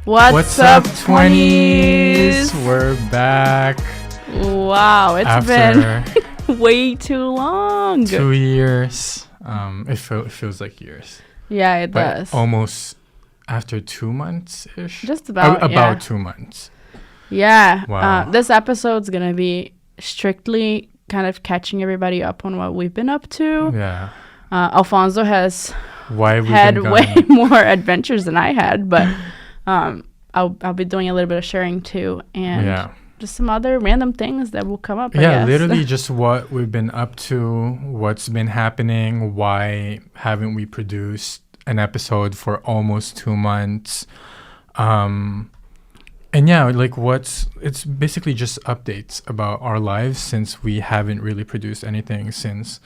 What's up, 20s? We're back. Wow, it's been way too long. 2 years. It feels like years. Yeah, it does. Almost after 2 months-ish. Just about 2 months. Yeah. Wow. This episode's going to be strictly kind of catching everybody up on what we've been up to. Yeah. Alfonso has had way more adventures than I had, but I'll be doing a little bit of sharing too, and just some other random things that will come up. I guess. Literally just what we've been up to, what's been happening, why haven't we produced an episode for almost 2 months, and it's basically just updates about our lives since we haven't really produced anything since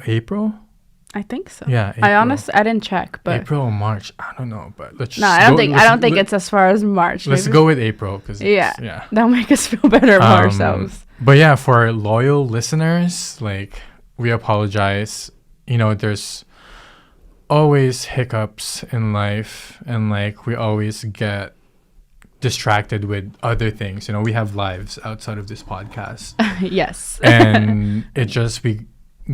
April. I think so. Yeah, April. I didn't check, but April or March, I don't know, but let's just I don't think it's as far as March. Let's go with April because that'll make us feel better about ourselves. But yeah, for our loyal listeners, we apologize. There's always hiccups in life, and we always get distracted with other things. We have lives outside of this podcast. Yes. And we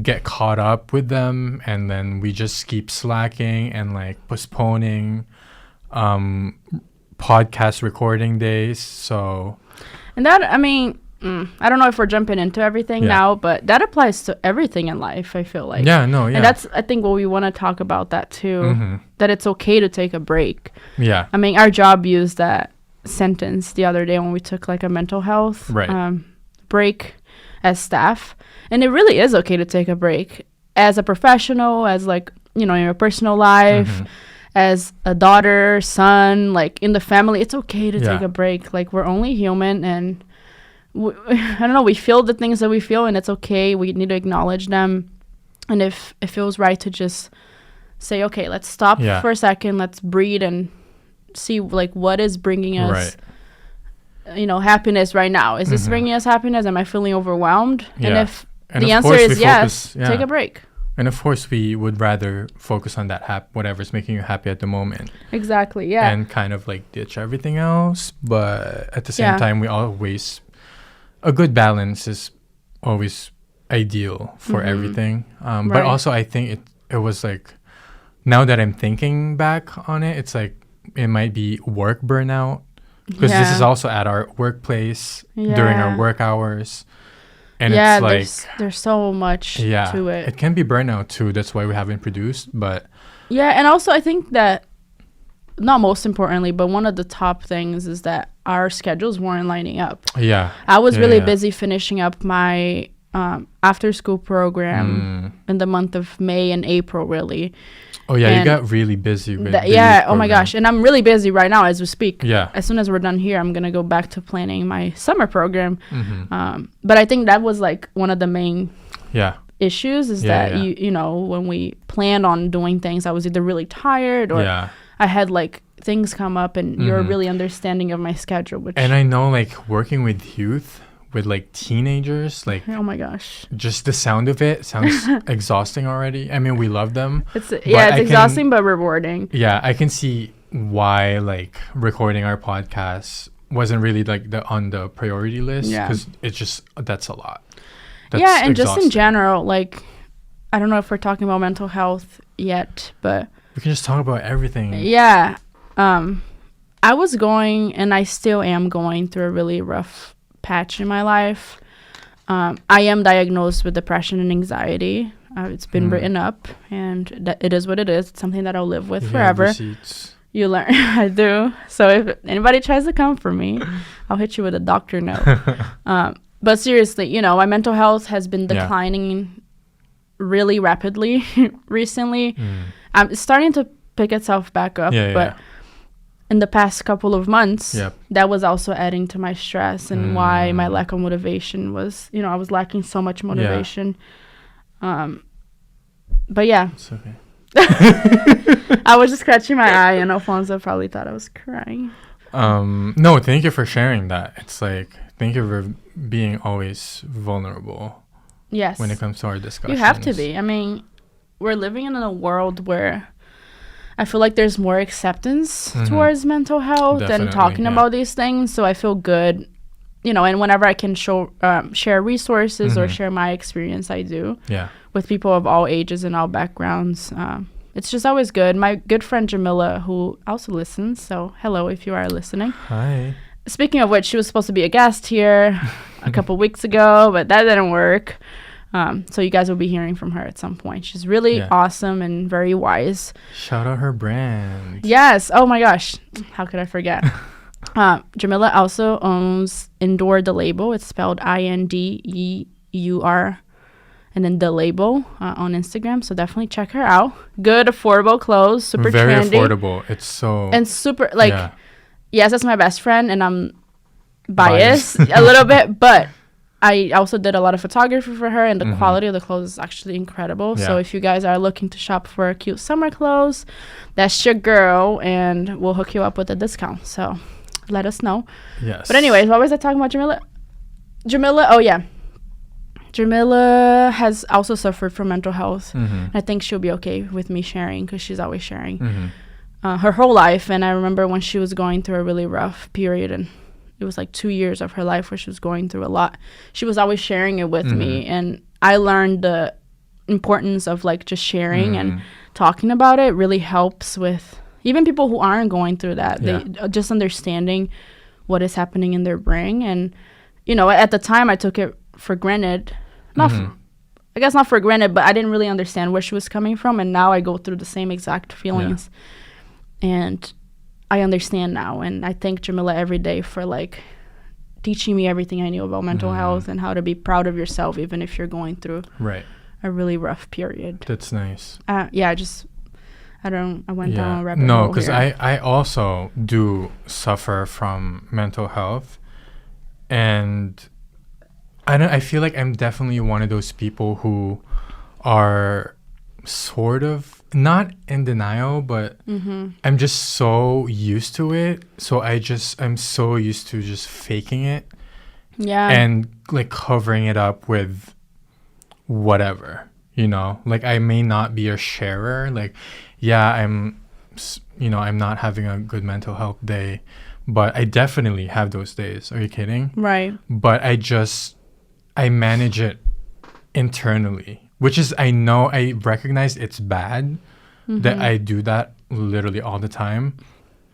get caught up with them, and then we just keep slacking and postponing podcast recording days. So, and that, I don't know if we're jumping into everything now, but that applies to everything in life, I feel like. And that's, I think, what we want to talk about that too, that it's okay to take a break. Our job used that sentence the other day when we took a mental health break as staff, and it really is okay to take a break as a professional, as in your personal life, as a daughter, son, in the family. It's okay to take a break. We're only human, and I don't know, we feel the things that we feel, and it's okay. We need to acknowledge them, and if it feels right to just say, okay, let's stop for a second, let's breathe and see what is bringing us happiness right now. Is this bringing us happiness? Am I feeling overwhelmed? And if the answer is yes, take a break. And of course we would rather focus on that whatever's making you happy at the moment. Exactly. Yeah. And kind of ditch everything else, but at the same time a good balance is always ideal for everything. But also I think it was now that I'm thinking back on it, it's it might be work burnout. Because this is also at our workplace during our work hours. And it's there's so much to it. It can be burnout too. That's why we haven't produced. But and also I think that, not most importantly, but one of the top things is that our schedules weren't lining up. I was really busy finishing up my after school program in the month of May and April, really. Oh, yeah, and you got really busy with oh my gosh. And I'm really busy right now as we speak. As soon as we're done here, I'm going to go back to planning my summer program. But I think that was one of the main issues is that, when we planned on doing things, I was either really tired or I had things come up, and you're really understanding of my schedule. And I know working with youth, with teenagers, oh my gosh, just the sound of it sounds exhausting already. We love them. It's exhausting but rewarding. I can see why recording our podcast wasn't really on the priority list, because it's that's a lot. That's and exhausting. Just in general, I don't know if we're talking about mental health yet, but we can just talk about everything. I was going, and I still am going through a really rough patch in my life. I am diagnosed with depression and anxiety. It's been written up, and it is what it is. It's something that I'll live with forever. You learn. I do. So if anybody tries to come for me, I'll hit you with a doctor note. But seriously, my mental health has been declining really rapidly recently. It's starting to pick itself back up, but in the past couple of months, that was also adding to my stress and why my lack of motivation was, I was lacking so much motivation. But it's okay. I was just scratching my eye, and Alfonso probably thought I was crying. No, thank you for sharing that. It's thank you for being always vulnerable. Yes. When it comes to our discussions. You have to be. We're living in a world where I feel like there's more acceptance towards mental health and talking about these things. So I feel good, you know, and whenever I can share resources or share my experience, I do. Yeah. With people of all ages and all backgrounds. It's just always good. My good friend Jamila, who also listens, so hello if you are listening. Hi. Speaking of which, she was supposed to be a guest here a couple weeks ago, but that didn't work. So you guys will be hearing from her at some point. She's really awesome and very wise. Shout out her brand. Yes. Oh my gosh. How could I forget? Jamila also owns Indoor the Label. It's spelled INDEUR. And then The Label on Instagram. So definitely check her out. Good, affordable clothes. Super very trendy. Very affordable. It's so... And super, like... Yeah. Yes, that's my best friend. And I'm biased a little bit. But I also did a lot of photography for her. And the quality of the clothes is actually incredible. Yeah. So if you guys are looking to shop for cute summer clothes, that's your girl. And we'll hook you up with a discount. So let us know. Yes. But anyways, what was I talking about, Jamila? Oh, yeah. Jamila has also suffered from mental health. I think she'll be okay with me sharing because she's always sharing her whole life. And I remember when she was going through a really rough period, and it was like 2 years of her life where she was going through a lot. She was always sharing it with me. And I learned the importance of like just sharing and talking about it really helps with even people who aren't going through that. They just understanding what is happening in their brain. And, you know, at the time I took it for granted. I guess not for granted, but I didn't really understand where she was coming from. And now I go through the same exact feelings. And I understand now. And I thank Jamila every day for, like, teaching me everything I knew about mental health and how to be proud of yourself, even if you're going through a really rough period. That's nice. I went down a rabbit hole. No, because I also do suffer from mental health. And... I feel like I'm definitely one of those people who are sort of not in denial, but I'm just so used to it. So I'm so used to just faking it. Yeah. And like covering it up with whatever, you know, like I may not be a sharer. Like, I'm not having a good mental health day, but I definitely have those days. Are you kidding? Right. But I manage it internally, which is, I recognize it's bad that I do that literally all the time.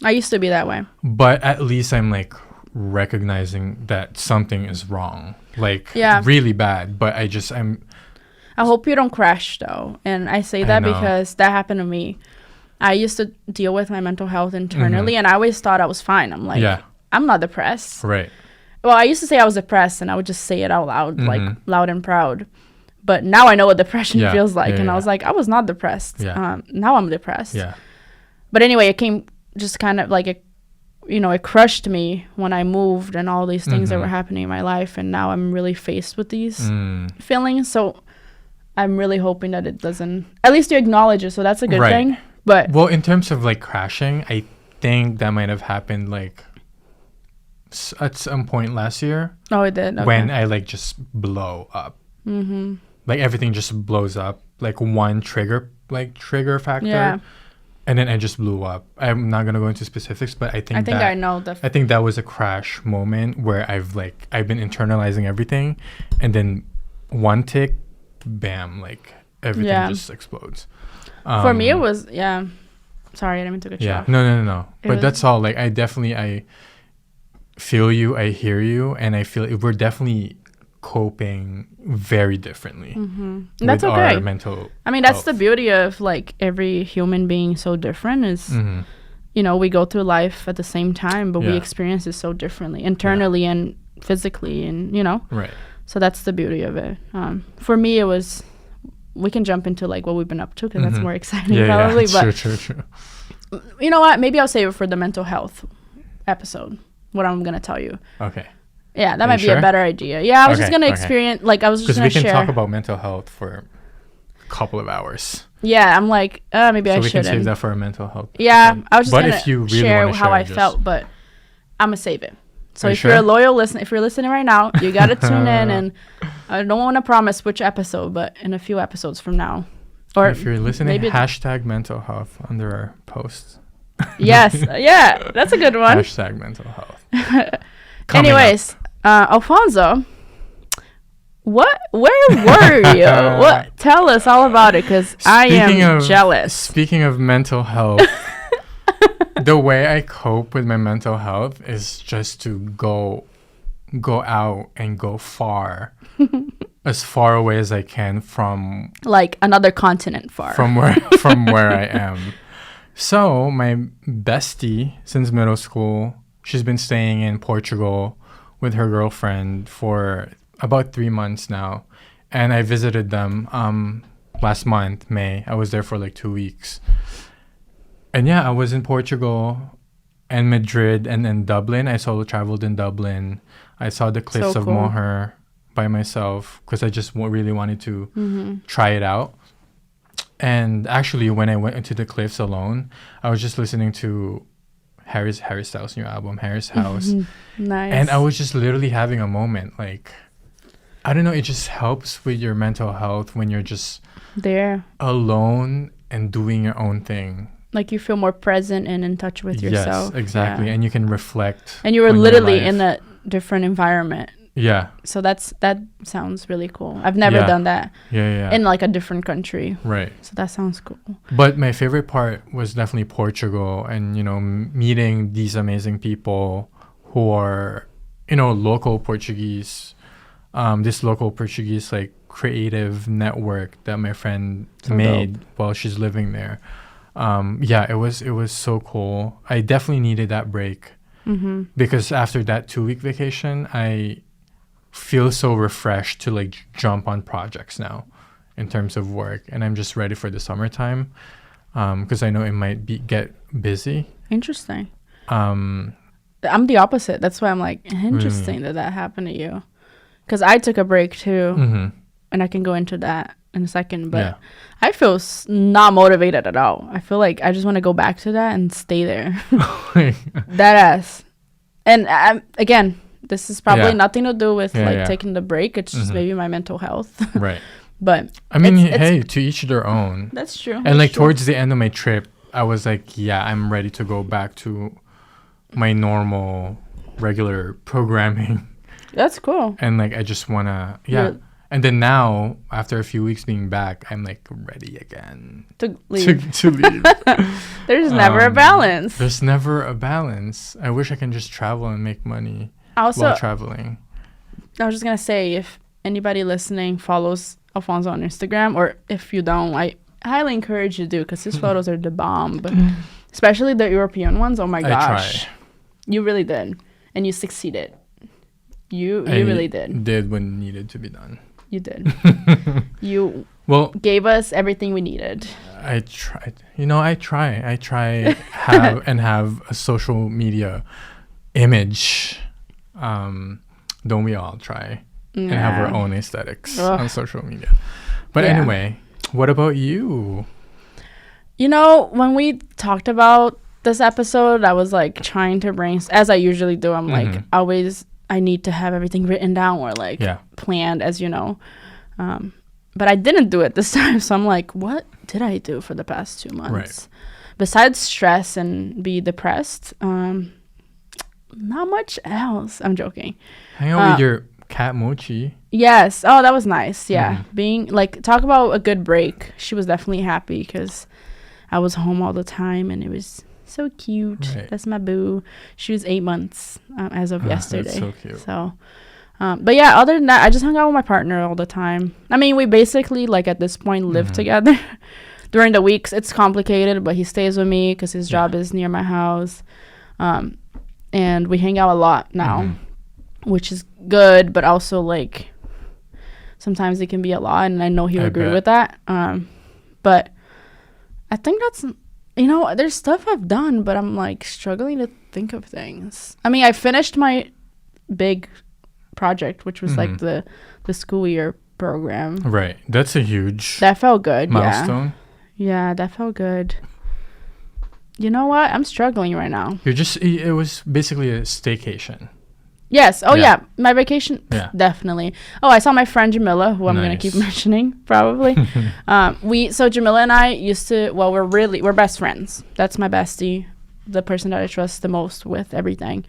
I used to be that way. But at least I'm like recognizing that something is wrong, like really bad. But I hope you don't crash though. And I say that because that happened to me. I used to deal with my mental health internally and I always thought I was fine. I'm like, I'm not depressed. Right. Well, I used to say I was depressed, and I would just say it out loud, like loud and proud. But now I know what depression feels like, and I was like, I was not depressed. Now I'm depressed. Yeah. But anyway, it came just kind of like it crushed me when I moved and all these things that were happening in my life, and now I'm really faced with these feelings. So I'm really hoping that it doesn't. At least you acknowledge it, so that's a good thing. But in terms of like crashing, I think that might have happened like. At some point last year. Oh, it did? Okay. When I like just blow up. Like everything just blows up. Like one trigger factor. Yeah. And then I just blew up. I'm not going to go into specifics, but I think I know I think that was a crash moment where I've been internalizing everything. And then one tick, bam, like everything just explodes. For me, it was, Sorry, I didn't mean to cut you off. No. But that's all. Like I feel you, I hear you, and I feel we're definitely coping very differently. That's okay. Our mental that's health. the beauty of like every human being so different is we go through life at the same time, but we experience it so differently internally and physically, and right. So that's the beauty of it. For me, it was. We can jump into like what we've been up to because that's more exciting probably. But true. You know what? Maybe I'll save it for the mental health episode. What I'm going to tell you. Okay. Yeah, that might be a better idea. Yeah, I was just going to experience, like, I was just going to share. Because we can talk about mental health for a couple of hours. Yeah, I'm like, maybe I shouldn't. So we can save that for a mental health. Yeah, episode. I was just going to share how I felt, but I'm going to save it. So if you're a loyal listener, if you're listening right now, you got to tune in. And I don't want to promise which episode, but in a few episodes from now, Or if you're listening, hashtag mental health under our posts. Yes. Yeah, that's a good one. Hashtag mental health. Anyways, Alfonso, where were you? What? Tell us all about it, because I am jealous. Speaking of mental health, the way I cope with my mental health is just to go out and go far. As far away as I can from like another continent far from where I am. So my bestie since middle school, she's been staying in Portugal with her girlfriend for about 3 months now, and I visited them last month, May. I was there for like 2 weeks, and I was in Portugal and Madrid and then Dublin. I solo traveled in Dublin. I saw the cliffs of Moher by myself because I just really wanted to try it out. And actually, when I went into the cliffs alone, I was just listening to Harry Styles' new album, Harry's House. Nice. And I was just literally having a moment. Like, I don't know, it just helps with your mental health when you're just there alone and doing your own thing. Like you feel more present and in touch with yourself. Yes, exactly. Yeah. And you can reflect. And you were literally in a different environment. Yeah. So that sounds really cool. I've never done that. Yeah. In like a different country. Right. So that sounds cool. But my favorite part was definitely Portugal, and meeting these amazing people who are local Portuguese. This local Portuguese like creative network that my friend made while she's living there. It was so cool. I definitely needed that break. Because after that 2-week vacation, I feel so refreshed to like jump on projects now in terms of work, and I'm just ready for the summertime because I know it might get busy. Interesting. I'm the opposite. That's why I'm like, interesting that happened to you, because I took a break too, and I can go into that in a second, but I feel not motivated at all. I feel like I just want to go back to that and stay there. That ass. And again, this is probably nothing to do with taking the break. It's just maybe my mental health. Right. But I mean, hey, to each their own. That's true. And like towards the end of my trip, I was like, I'm ready to go back to my normal, regular programming. That's cool. And like, I just want to, And then now, after a few weeks being back, I'm like ready again to leave. To leave. There's never a balance. There's never a balance. I wish I can just travel and make money while traveling. I was just going to say, if anybody listening follows Alfonso on Instagram, or if you don't, I highly encourage you to do, because his photos are the bomb. Especially the European ones. Oh my gosh. You really did. And you succeeded. You really did. Did what needed to be done. You did. You gave us everything we needed. I tried. I try have a social media image. Don't we all try? And have our own aesthetics on social media. But anyway, what about you? When we talked about this episode, I was like trying to brainstorm, as I usually do. I'm like always, I need to have everything written down or like planned, as you know. But I didn't do it this time. So I'm like, what did I do for the past 2 months? Right. Besides stress and be depressed, not much else. I'm joking. Hang out with your cat Mochi. Yes. Oh, that was nice. Yeah. Being like, talk about a good break. She was definitely happy because I was home all the time and it was so cute. Right. That's my boo. She was 8 months as of yesterday. That's so cute. So, but yeah, other than that, I just hung out with my partner all the time. I mean, we basically like at this point live together. During the weeks, it's complicated, but he stays with me because his job is near my house. And we hang out a lot now, which is good, but also like sometimes it can be a lot, and I know he would agree with that. But I think that's, there's stuff I've done, but I'm like struggling to think of things. I mean, I finished my big project, which was like the school year program. Right. That's a huge that felt good milestone. Yeah, that felt good. You know what? I'm struggling right now. It was basically a staycation. Yes. Oh, yeah. My vacation, definitely. Oh, I saw my friend Jamila, who I'm going to keep mentioning, probably. So Jamila and I used to, well, we're best friends. That's my bestie, the person that I trust the most with everything.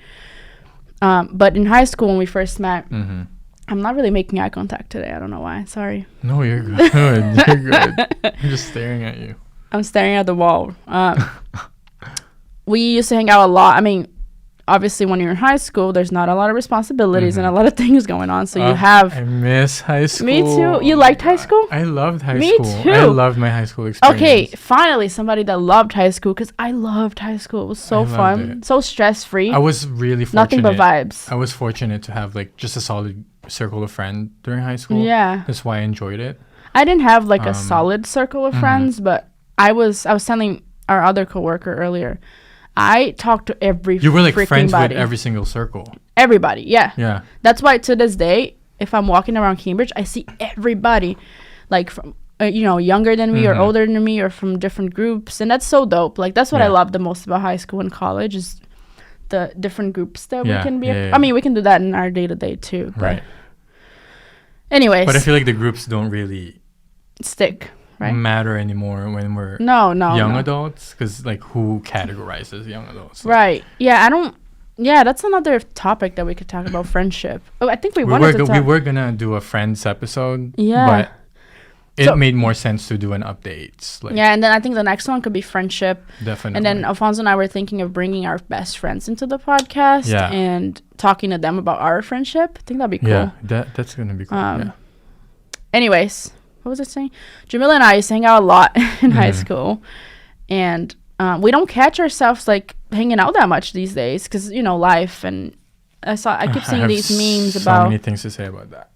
But in high school, when we first met, I'm not really making eye contact today. I don't know why. Sorry. No, you're good. You're good. I'm just staring at you. I'm staring at the wall. We used to hang out a lot. I mean, obviously when you're in high school, there's not a lot of responsibilities and a lot of things going on, so you have I miss high school. Me too. You liked high school? I loved high school. Me too. I loved my high school experience. Okay, finally somebody that loved high school, because I loved high school. It was so fun, so stress free. I was really fortunate. Nothing but vibes. I was fortunate to have like just a solid circle of friends during high school. Yeah, that's why I enjoyed it. I didn't have like a solid circle of friends, but I was telling our other coworker earlier, I talked to every You were like friends body. with every single circle. Everybody, yeah. Yeah. That's why to this day, if I'm walking around Cambridge, I see everybody, like from younger than me or older than me or from different groups, and that's so dope. Like that's what I love the most about high school and college is the different groups that we can be. I mean, we can do that in our day to day too. But right. Anyways. But I feel like the groups don't really stick. Right? Matter anymore when we're young adults, because like who categorizes young adults? Right. Yeah, I don't. Yeah, that's another topic that we could talk about, friendship. Oh, I think we were gonna do a friends episode. Yeah. But it made more sense to do an updates. Like, yeah, and then I think the next one could be friendship. Definitely. And then Alfonso and I were thinking of bringing our best friends into the podcast and talking to them about our friendship. I think that'd be cool. Yeah, that's gonna be cool. Anyways. What was I saying? Jamila and I used to hang out a lot in high school, and we don't catch ourselves like hanging out that much these days because life. And I keep seeing these memes about so many things to say about that.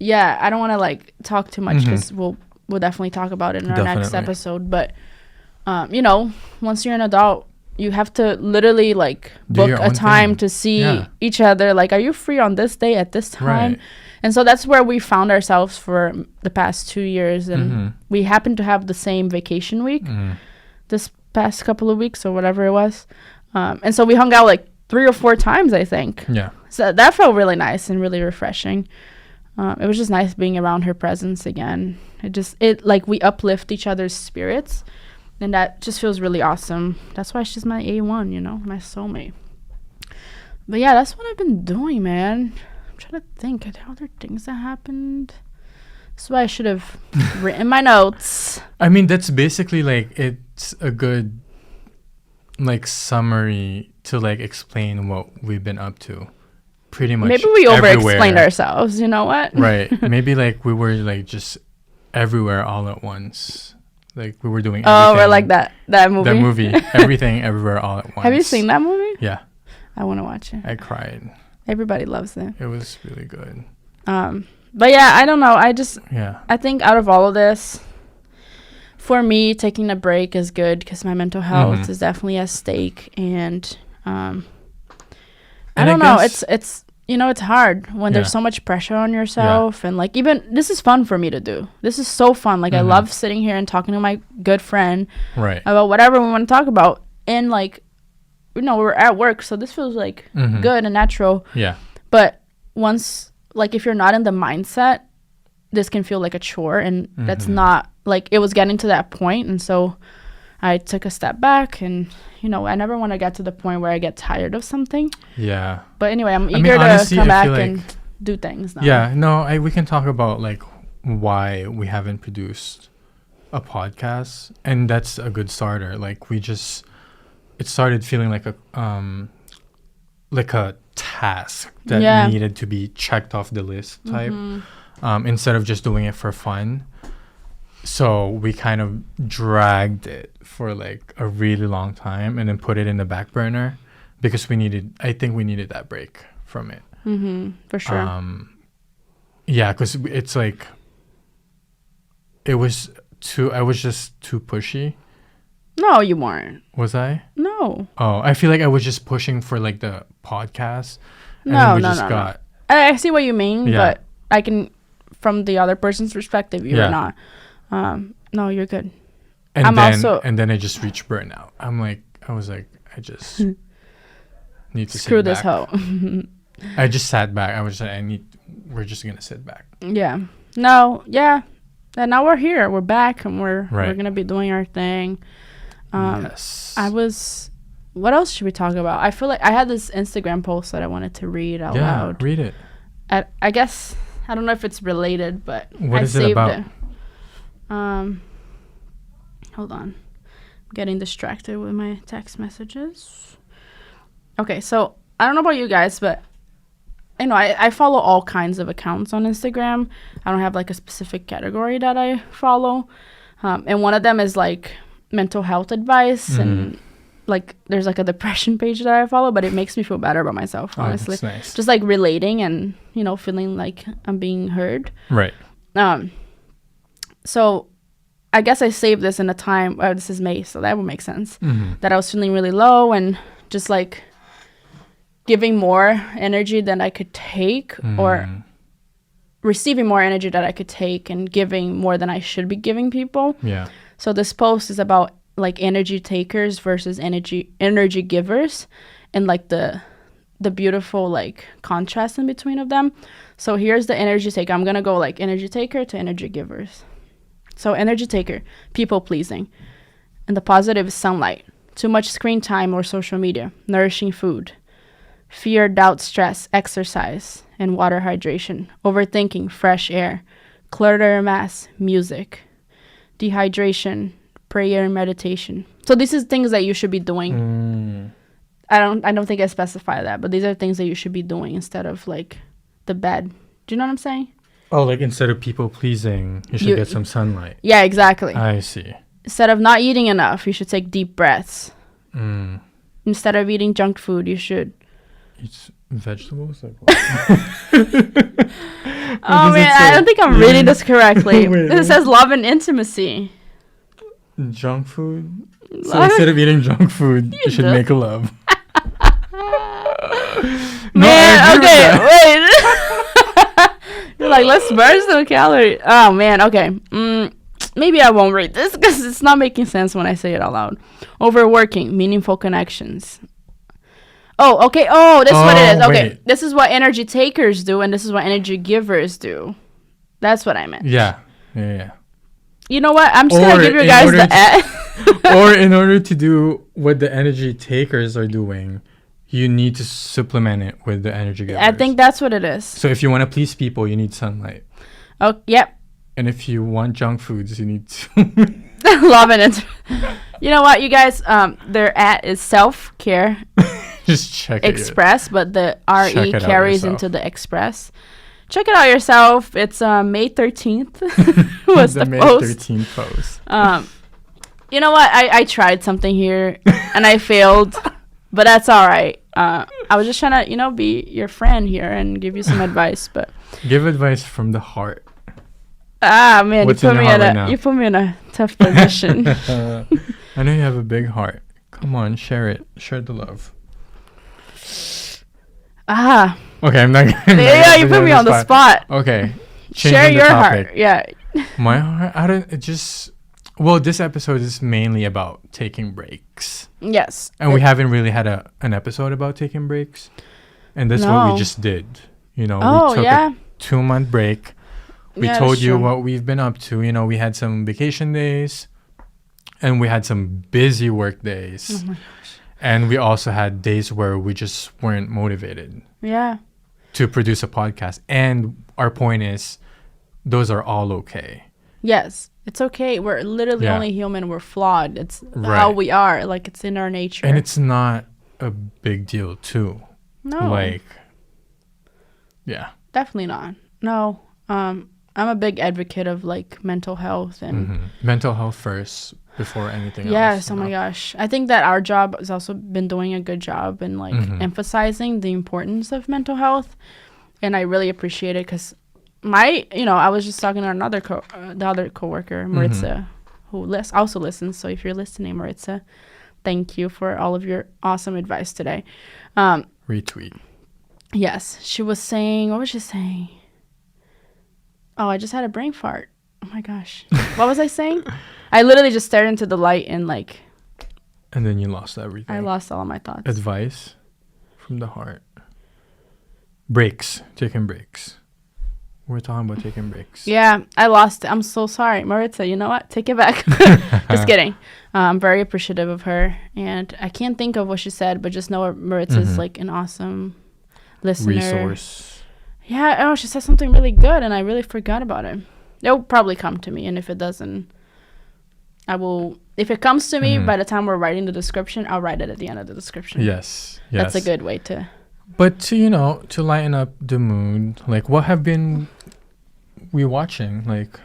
Yeah, I don't want to like talk too much because we'll definitely talk about it in our next episode. But once you're an adult, you have to literally like book a time to see each other. Like, are you free on this day at this time? Right. And so that's where we found ourselves for the past 2 years. And we happened to have the same vacation week this past couple of weeks or whatever it was. And so we hung out like 3 or 4 times, I think. Yeah. So that felt really nice and really refreshing. It was just nice being around her presence again. It like we uplift each other's spirits. And that just feels really awesome. That's why she's my A1, my soulmate. But yeah, that's what I've been doing, man. Trying to think, are there other things that happened? That's why I should have written my notes. I mean, that's basically like it's a good like summary to like explain what we've been up to. Pretty much. Maybe we over-explained ourselves. You know what? Right. Maybe like we were like just everywhere all at once. Like we were doing everything. Oh, we're like that movie. That movie, Everything Everywhere All at Once. Have you seen that movie? Yeah. I want to watch it. I cried. Everybody loves it. It was really good. But yeah, I don't know. I think out of all of this, for me, taking a break is good because my mental health is definitely at stake. And I don't know. It's hard when there's so much pressure on yourself. And like, even this is fun for me to do. This is so fun. Like I love sitting here and talking to my good friend about whatever we want to talk about. And like, we're at work, so this feels like good and natural. Yeah. But once, like, if you're not in the mindset, this can feel like a chore, and that's not, like, it was getting to that point, and so I took a step back, and, I never want to get to the point where I get tired of something. Yeah. But anyway, I'm eager honestly, to come back and do things now. Yeah, no, we can talk about, like, why we haven't produced a podcast, and that's a good starter. Like, it started feeling like a task that needed to be checked off the list type, instead of just doing it for fun. So we kind of dragged it for like a really long time and then put it in the back burner because I think we needed that break from it. For sure. Yeah, because it's like, I was just too pushy. No, you weren't. Was I? No. Oh, I feel like I was just pushing for like the podcast. And No. I see what you mean, but I can, from the other person's perspective, you're not. No, you're good. And then I just reached burnout. I was like, I just need to screw this hoe. I just sat back. I was like, we're just gonna sit back. Yeah. No. Yeah. And now we're here. We're back, and we're gonna be doing our thing. Yes. What else should we talk about? I feel like I had this Instagram post that I wanted to read out loud. Yeah, read it. I guess I don't know if it's related, but what is it about? Hold on. I'm getting distracted with my text messages. Okay, so I don't know about you guys, but I follow all kinds of accounts on Instagram. I don't have like a specific category that I follow. And one of them is like mental health advice and like there's like a depression page that I follow, but it makes me feel better about myself, honestly. That's nice. Just like relating and, feeling like I'm being heard. Right. So I guess I saved this in a time, this is May, so that would make sense, that I was feeling really low and just like giving more energy than I could take or receiving more energy that I could take and giving more than I should be giving people. Yeah. So this post is about like energy takers versus energy givers and like the beautiful like contrast in between of them. So here's the energy taker. I'm going to go like energy taker to energy givers. So energy taker, people pleasing. And the positive is sunlight, too much screen time or social media, nourishing food, fear, doubt, stress, exercise, and water hydration, overthinking, fresh air, clutter, mass, music, dehydration, prayer, and meditation. So this is things that you should be doing. I don't think I specify that, but these are things that you should be doing instead of like the bed. Do you know what I'm saying? Oh, like instead of people pleasing, you should get some sunlight. Yeah, exactly. I see. Instead of not eating enough, you should take deep breaths. Instead of eating junk food, you should eat vegetables. Like oh man, I don't think I'm reading this correctly. It says love and intimacy. Junk food. So instead of eating junk food, you should make love. Man, okay, wait. You're like, let's burn some calories. Oh man, okay. Maybe I won't read this because it's not making sense when I say it out loud. Overworking, meaningful connections. Oh, okay. Oh, this is what it is. Okay, wait. This is what energy takers do, and this is what energy givers do. That's what I meant. Yeah. You know what? I'm just going to give you guys the or in order to do what the energy takers are doing, you need to supplement it with the energy givers. I think that's what it is. So if you want to please people, you need sunlight. Oh, yep. And if you want junk foods, you need to... Loving it. You know what, you guys? Their @ is self-care. Just check it. Express, but the RE carries into the express. Check it out yourself. It's May 13th. Was the May post. 13th post. You know what? I tried something here and I failed, but that's all right. I was just trying to, be your friend here and give you some advice. But give advice from the heart. Ah man, you put me in a tough position. I know you have a big heart. Come on, share it. Share the love. Okay, I'm not. Yeah, you put me on the spot. Okay, share your heart. Yeah. My heart. I don't. It just. Well, this episode is mainly about taking breaks. Yes. And we haven't really had an episode about taking breaks, and that's what we just did. We took a 2-month break. We told you what we've been up to. We had some vacation days, and we had some busy work days. Oh my gosh. And we also had days where we just weren't motivated. Yeah. To produce a podcast. And our point is, those are all okay. Yes. It's okay. We're literally only human. We're flawed. It's how we are. Like, it's in our nature. And it's not a big deal, too. No. Definitely not. No. I'm a big advocate of, mental health. And mental health first before anything else. Yes. Oh, my gosh. I think that our job has also been doing a good job in, emphasizing the importance of mental health. And I really appreciate it because I was just talking to another the other coworker, Maritza, who also listens. So if you're listening, Maritza, thank you for all of your awesome advice today. Retweet. Yes. She was saying, what was she saying? Oh, I just had a brain fart. Oh my gosh. What was I saying? I literally just stared into the light and And then you lost everything. I lost all of my thoughts. Advice from the heart. Taking breaks. We're talking about taking breaks. Yeah, I lost it. I'm so sorry. Maritza, you know what? Take it back. Just kidding. I'm very appreciative of her. And I can't think of what she said, but just know Maritza's like an awesome listener. Resource. Yeah, she said something really good, and I really forgot about it. It'll probably come to me, and if it doesn't, I will... If it comes to me, by the time we're writing the description, I'll write it at the end of the description. Yes. That's a good way to... But to lighten up the mood, like, what have been we watching? Like,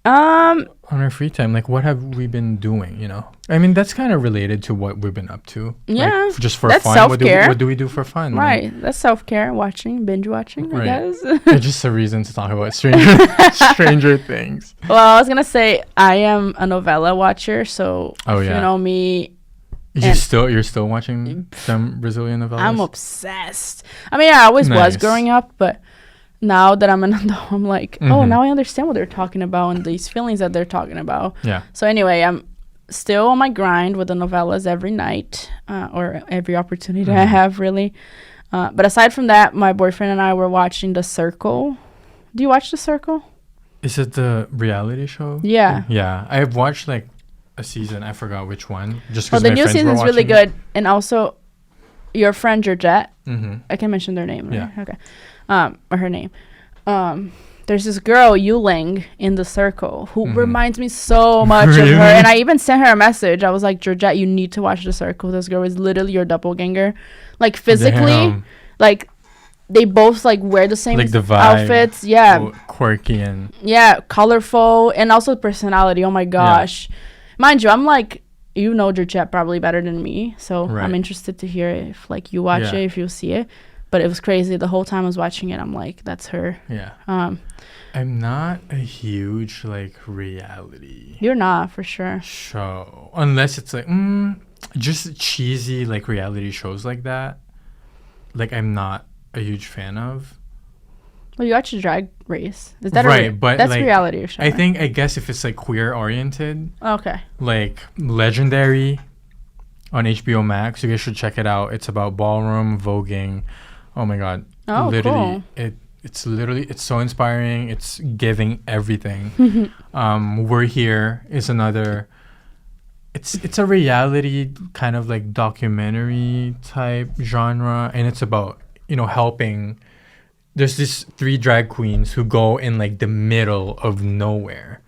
on our free time, like, what have we been doing? You know, I mean, that's kind of related to what we've been up to. Yeah, like, just for that's fun. Self-care. What do we do for fun? Right, like, that's self-care. Binge watching. I guess. It's just a reason to talk about Stranger Things. Well, I was gonna say I am a novella watcher, so if you know me. You're still watching some Brazilian novellas? I'm obsessed. I mean, I always was growing up, but now that I'm an adult, I'm like, oh, now I understand what they're talking about and these feelings that they're talking about. Yeah. So anyway, I'm still on my grind with the novellas every night or every opportunity I have, really. But aside from that, my boyfriend and I were watching The Circle. Do you watch The Circle? Is it the reality show? Yeah. Yeah. I've watched like a season. I forgot which one. Just because the new season is really good. And also, your friend Georgette. I can mention their name. Right? Yeah. Okay. Or her name. There's this girl Yuling in The Circle who reminds me so much of her. And I even sent her a message. I was like, Georgette, you need to watch The Circle. This girl is literally your doppelganger. Like physically, like they both like wear the same like the vibe, outfits. Yeah. Quirky and colorful, and also personality. Oh my gosh. Yeah. Mind you, I'm like, you know Georgette probably better than me, so I'm interested to hear if like you watch it, if you see it. But it was crazy. The whole time I was watching it, I'm like, that's her. Yeah. I'm not a huge like reality. You're not, for sure. Show. Unless it's like just cheesy like reality shows like that. Like I'm not a huge fan of. Well, you watch Drag Race. Is that but that's like, reality show? I guess if it's like queer oriented. Okay. Like Legendary on HBO Max, you guys should check it out. It's about ballroom voguing. Oh my god. Oh, literally, cool. It's so inspiring. It's giving everything. We're Here is another. It's a reality kind of like documentary type genre, and it's about helping. There's these 3 drag queens who go in like the middle of nowhere,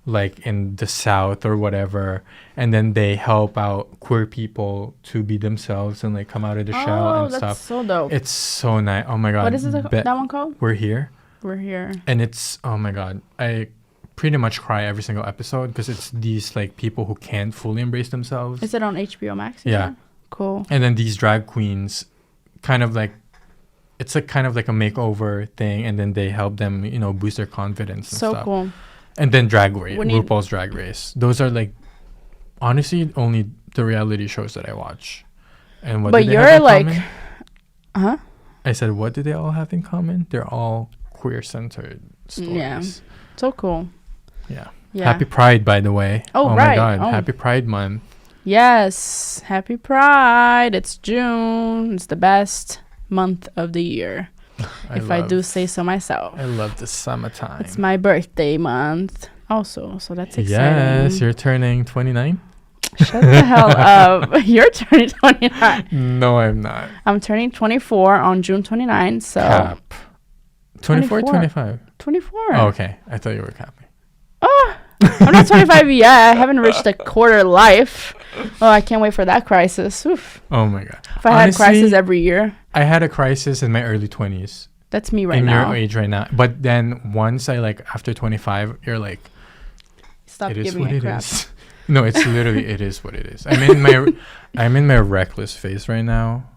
like in the South or whatever, and then they help out queer people to be themselves and like come out of the shell and stuff. Oh, that's so dope. It's so nice. Oh my god. What is that one called? We're Here. We're Here. And it's, oh my god, I pretty much cry every single episode because it's these like people who can't fully embrace themselves. Is it on HBO Max? Yeah. Cool. And then these drag queens kind of like, it's a kind of like a makeover thing, and then they help them, boost their confidence and stuff. So cool. And then RuPaul's Drag Race. Those are like, honestly, only the reality shows that I watch. And what do they have in common? Huh? I said, what do they all have in common? They're all queer-centered stories. Yeah. So cool. Yeah. Happy Pride, by the way. Oh right. My God. Oh. Happy Pride Month. Yes. Happy Pride. It's June. It's the best month of the year. I do say so myself. I love the summertime. It's my birthday month also, so that's exciting. Yes, you're turning 29? Shut the hell up. You're turning 29. No, I'm not. I'm turning 24 on June 29, so... Cap. 24 25? 24. Oh, okay. I thought you were capping. Oh, I'm not 25 yet. I haven't reached a quarter life. Oh, I can't wait for that crisis. Oof. Oh my god. If I had a crisis every year. I had a crisis in my early 20s. That's me right now. In your age right now. But then once I after 25, you're like, stop giving me crap. No, it's literally, it is what it is. I'm in my reckless phase right now.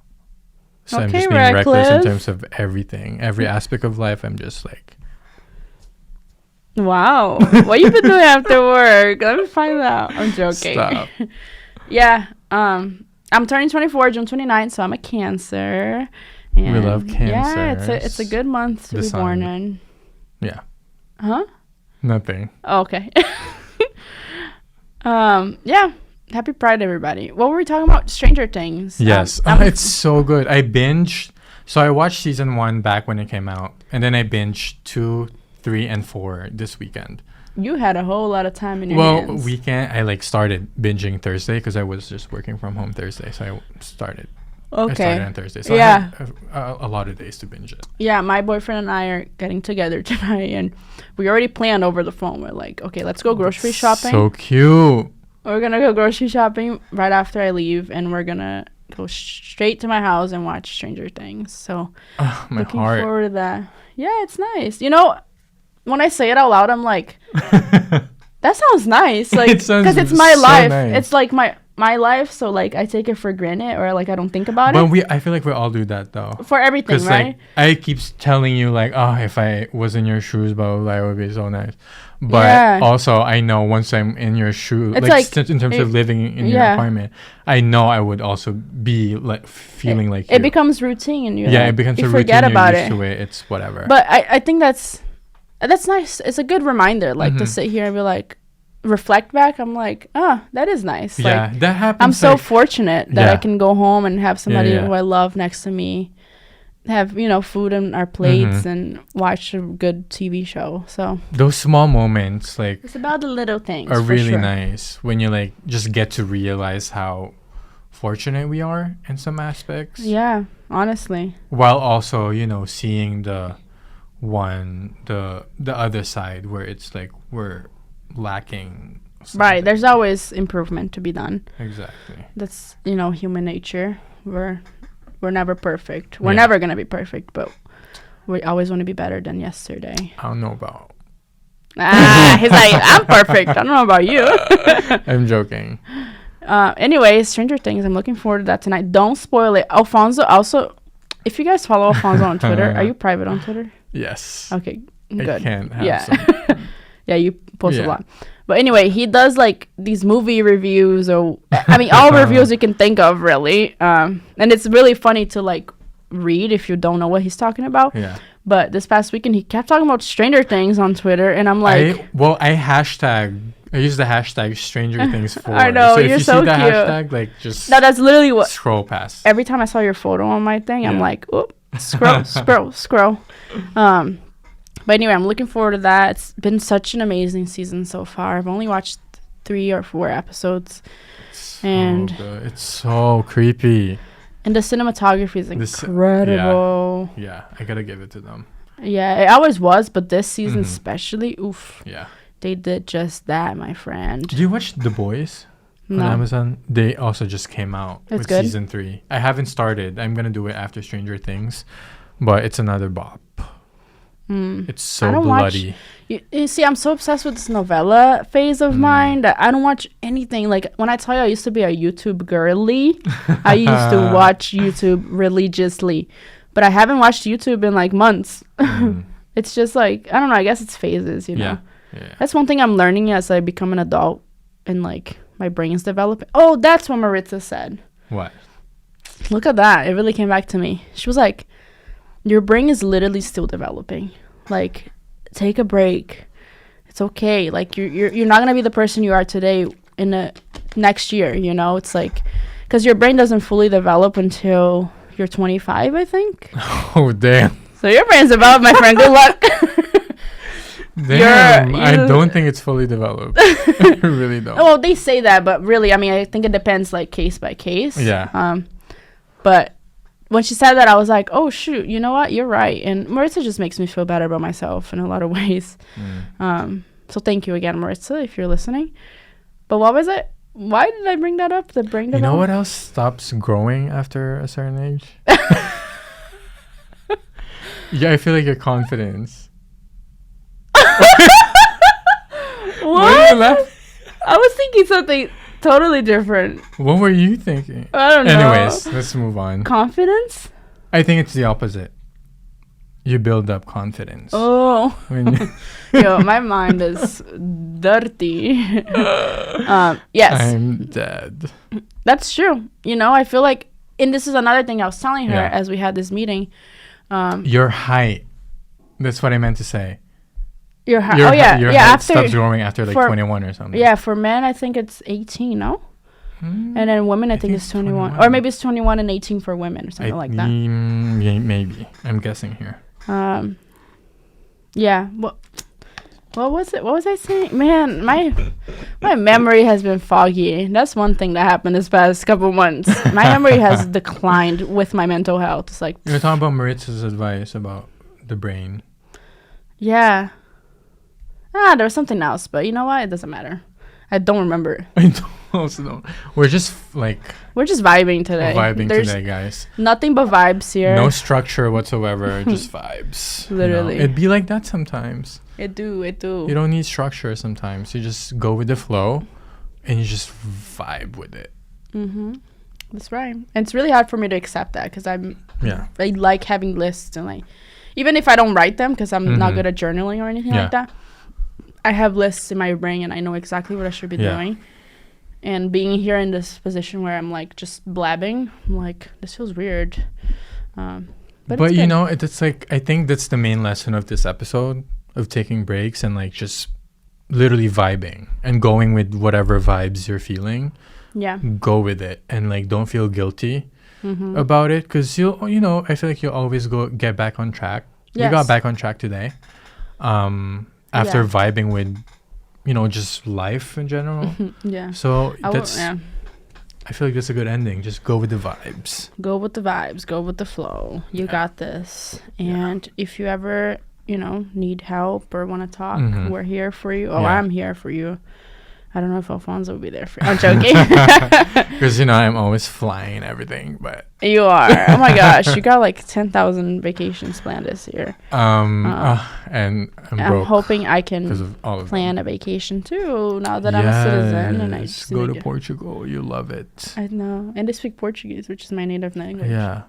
So I'm just being reckless in terms of everything. Every aspect of life, I'm just like. Wow. What you been doing after work? Let me find out. I'm joking. Stop. Yeah. I'm turning 24 June 29th, so I'm a Cancer. And we love Cancer. Yeah, it's a good month to be born in. Yeah. Huh? Nothing. Oh, okay. Yeah. Happy Pride, everybody. What were we talking about? Stranger Things. Yes. It's so good. I binged So I watched season 1 back when it came out, and then I binged 2, 3, and 4 this weekend. You had a whole lot of time in your hands. Weekend, I started binging Thursday because I was just working from home Thursday, so I started. Okay. I started on Thursday, so I had a lot of days to binge it. Yeah, my boyfriend and I are getting together tonight, and we already planned over the phone. We're like, okay, let's go grocery shopping. So cute. We're gonna go grocery shopping right after I leave, and we're gonna go straight to my house and watch Stranger Things. So, looking forward to that. Yeah, it's nice. You know, when I say it out loud, I'm like, that sounds nice. Like, because it's my life. Nice. It's like my life, so like I take it for granted, or like I don't think about it. I feel like we all do that though. For everything, right? Like, I keep telling you like, oh, if I was in your shoes, blah, blah, blah, it would be so nice. But also, I know once I'm in your shoes, like in terms of living in your apartment, I know I would also be like feeling like it becomes routine. It becomes a routine. Forget about it. To it. It's whatever. But I think that's nice. It's a good reminder, like to sit here and be like, reflect back. I'm like, that is nice. Yeah, like, that happens. I'm so fortunate that I can go home and have somebody who I love next to me, have food on our plates and watch a good TV show. So those small moments, like, it's about the little things, are really nice when you like just get to realize how fortunate we are in some aspects. Yeah, honestly. While also seeing the other side where it's like we're lacking something. Right, there's always improvement to be done. Exactly. That's human nature. We're never perfect. We're never gonna be perfect, but we always want to be better than yesterday. I don't know about he's like, I'm perfect. I don't know about you. I'm joking. Anyway, Stranger Things, I'm looking forward to that tonight. Don't spoil it. Alfonso, also, if you guys follow Alfonso on Twitter, are you private on Twitter? Yes. Okay, good. I can't have some. Yeah, you post a lot. But anyway, he does like these movie reviews, or all reviews you can think of, really. And it's really funny to like read if you don't know what he's talking about. Yeah. But this past weekend, he kept talking about Stranger Things on Twitter, and I'm like, I use the hashtag Stranger Things for. I know, so if you're you so see the cute. hashtag, like just that's literally what. Scroll past. Every time I saw your photo on my thing, I'm like, oop, scroll. But anyway, I'm looking forward to that. It's been such an amazing season so far. I've only watched 3 or 4 episodes. Good. It's so creepy. And the cinematography is incredible. Yeah, I gotta give it to them. Yeah, it always was, but this season especially, oof. Yeah. They did just that, my friend. Did you watch The Boys on Amazon? They also just came out with good. season 3. I haven't started. I'm gonna do it after Stranger Things, but it's another bop. It's so bloody. You see, I'm so obsessed with this novella phase of mine that I don't watch anything. Like, when I tell you I used to be a YouTube girly, I used to watch YouTube religiously. But I haven't watched YouTube in, like, months. It's just, like, I don't know. I guess it's phases, Yeah. That's one thing I'm learning as I become an adult and, like, my brain's developing. Oh, that's what Maritza said. What? Look at that. It really came back to me. She was like, your brain is literally still developing. Like, take a break. It's okay. Like, you're not gonna be the person you are today in the next year. It's like, because your brain doesn't fully develop until you're 25, I think. Oh damn! So your brain's developed, my friend. Good luck. Damn, I don't think it's fully developed. I really don't. Well, they say that, but really, I think it depends, like, case by case. Yeah. But when she said that, I was like, oh, shoot, you know what? You're right. And Maritza just makes me feel better about myself in a lot of ways. So thank you again, Maritza, if you're listening. But what was it? Why did I bring that up? The brain development? You know what else stops growing after a certain age? Yeah, I feel like your confidence. What? I was thinking something totally different. What were you thinking? I don't know. Anyways, let's move on. Confidence? I think it's the opposite. You build up confidence. Oh. Yo, my mind is dirty. Yes. I'm dead. That's true. I feel like, and this is another thing I was telling her as we had this meeting. Your height. That's what I meant to say. Your height. Your height stops growing after like 21 or something. Yeah, for men, I think it's 18, no? And then women, I think it's 21. Or maybe it's 21 and 18 for women or something like that. Maybe. I'm guessing here. Yeah. What was it? What was I saying? Man, my memory has been foggy. That's one thing that happened this past couple months. My memory has declined with my mental health. It's like... You're talking about Maritz's advice about the brain. Yeah. There was something else, but you know what? It doesn't matter. I don't remember. I also don't. We're just vibing today. Today, guys. Nothing but vibes here. No structure whatsoever. Just vibes. Literally. It'd be like that sometimes. It do. You don't need structure sometimes. You just go with the flow and you just vibe with it. That's right. And it's really hard for me to accept that because I like having lists and like, even if I don't write them because I'm not good at journaling or anything like that. I have lists in my brain and I know exactly what I should be doing. And being here in this position where I'm like just blabbing, I'm like, this feels weird. But you know, it's like, I think that's the main lesson of this episode, of taking breaks and like just literally vibing and going with whatever vibes you're feeling. Yeah. Go with it and like don't feel guilty about it because I feel like you'll always get back on track. Yes. We got back on track today. After vibing with, just life in general. Yeah. So I feel like that's a good ending. Just go with the vibes. Go with the vibes. Go with the flow. You got this. And if you ever, need help or want to talk, we're here for you. I'm here for you. I don't know if Alfonso will be there for you. I'm joking. Because, I'm always flying everything, but... You are. Oh, my gosh. You got, 10,000 vacations planned this year. And I'm broke hoping I can plan a vacation, too, now that I'm a citizen. And I just go to Portugal. You love it. I know. And they speak Portuguese, which is my native language. Yeah.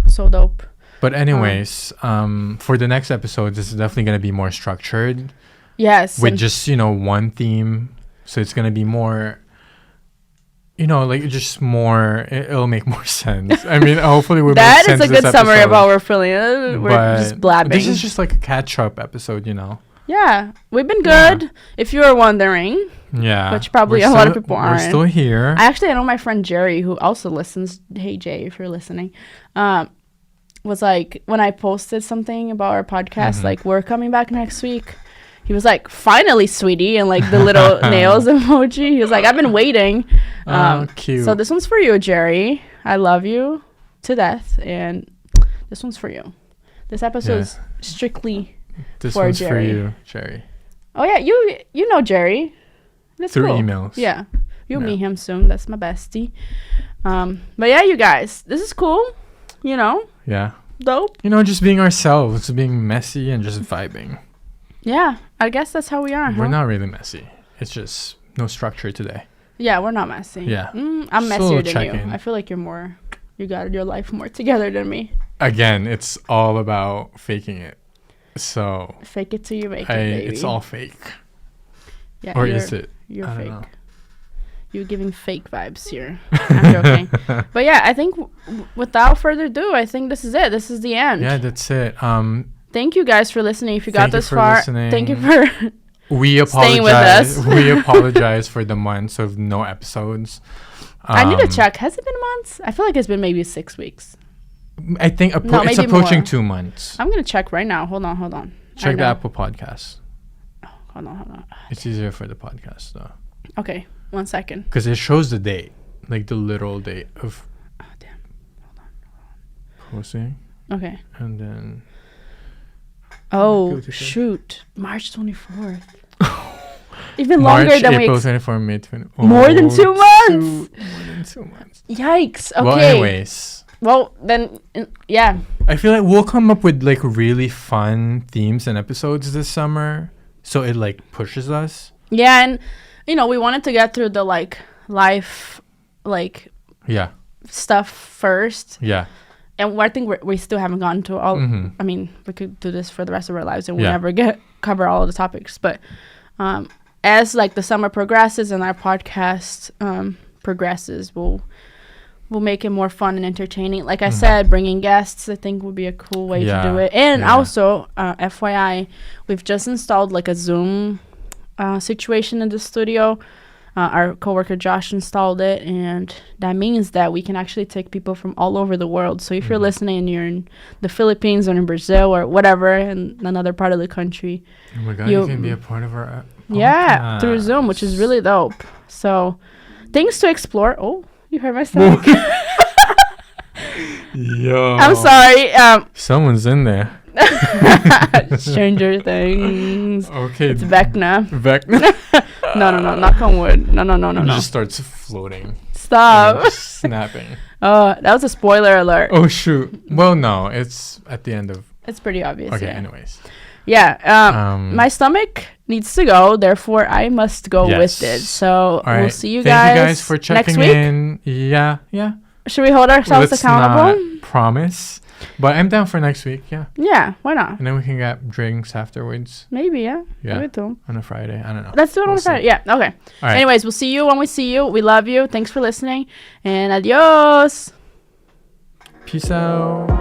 So dope. But anyways, for the next episode, this is definitely going to be more structured. Yes. With just, one theme. So it's going to be more, just more, it'll make more sense. I mean, hopefully we'll make sense. That is a good summary of how we're feeling. We're just blabbing. This is just like a catch-up episode, Yeah. We've been good, if you were wondering. Yeah. Which probably a lot of people aren't. We're still here. I know my friend Jerry, who also listens. Hey, Jay, if you're listening. Was like, when I posted something about our podcast, like, we're coming back next week. He was like, finally, sweetie, and like the little nails emoji. He was like, I've been waiting. Cute. So this one's for you, Jerry. I love you to death, and this one's for you. This episode is strictly for Jerry. This one's for you, Jerry. Oh yeah, you know Jerry. That's through cool. emails. Yeah, you'll meet him soon. That's my bestie. But yeah, you guys, this is cool. Yeah. Dope. Just being ourselves, being messy, and just vibing. Yeah, I guess that's how we are. We're not really messy. It's just no structure today. Yeah, we're not messy. Yeah. I'm messier than you. I feel like you got your life more together than me. Again, it's all about faking it. So. Fake it till you make it, baby. It's all fake. Yeah. Or is it? You're fake. Know. You're giving fake vibes here. I'm joking. But yeah, I think without further ado, I think this is it. This is the end. Yeah, that's it. Thank you guys for listening. If you got this far, thank you for staying with us. We apologize for the months of no episodes. I need to check. Has it been months? I feel like it's been maybe 6 weeks. I think it's approaching more. 2 months. I'm going to check right now. Hold on. Check the Apple Podcasts. Oh, hold on. It's easier for the podcast, though. Okay, 1 second. Because it shows the date, like the literal date of... Oh, damn. Hold on. Posting. Okay. And then... Oh, shoot. March 24th. Even longer than April 24, May 20. More than 2 months. More than 2 months. Yikes. Okay. Well, anyways. Well, then, yeah. I feel like we'll come up with like really fun themes and episodes this summer. So it like pushes us. Yeah. And, we wanted to get through the like life, like. Yeah. Stuff first. Yeah. And I think we still haven't gotten to all. I mean, we could do this for the rest of our lives, and we never cover all of the topics. But as like the summer progresses and our podcast progresses, we'll make it more fun and entertaining. Like I said, bringing guests, I think would be a cool way to do it. And also, FYI, we've just installed like a Zoom situation in the studio. Our coworker Josh installed it, and that means that we can actually take people from all over the world. So if you're listening and you're in the Philippines or in Brazil or whatever, in another part of the country, oh my God, you can be a part of our podcast. Through Zoom, which is really dope. So things to explore. Oh, you heard my stomach. Yo, I'm sorry. Someone's in there. Stranger Things. Okay, it's Vecna. No, knock on wood. No. It just starts floating. Stop. Snapping. That was a spoiler alert. Oh shoot. Well, no, it's at the end of. It's pretty obvious. Okay. Yeah. Anyways. Yeah. My stomach needs to go, therefore I must go with it. So we'll see you guys. Thank you guys for checking in. Yeah. Should we hold ourselves accountable? Not promise, but I'm down for next week. Yeah, why not? And then we can get drinks afterwards. Maybe, yeah. On a Friday. I don't know. Let's do it on a Friday. Yeah, okay. All right. Anyways, we'll see you when we see you. We love you. Thanks for listening. And adios. Peace out.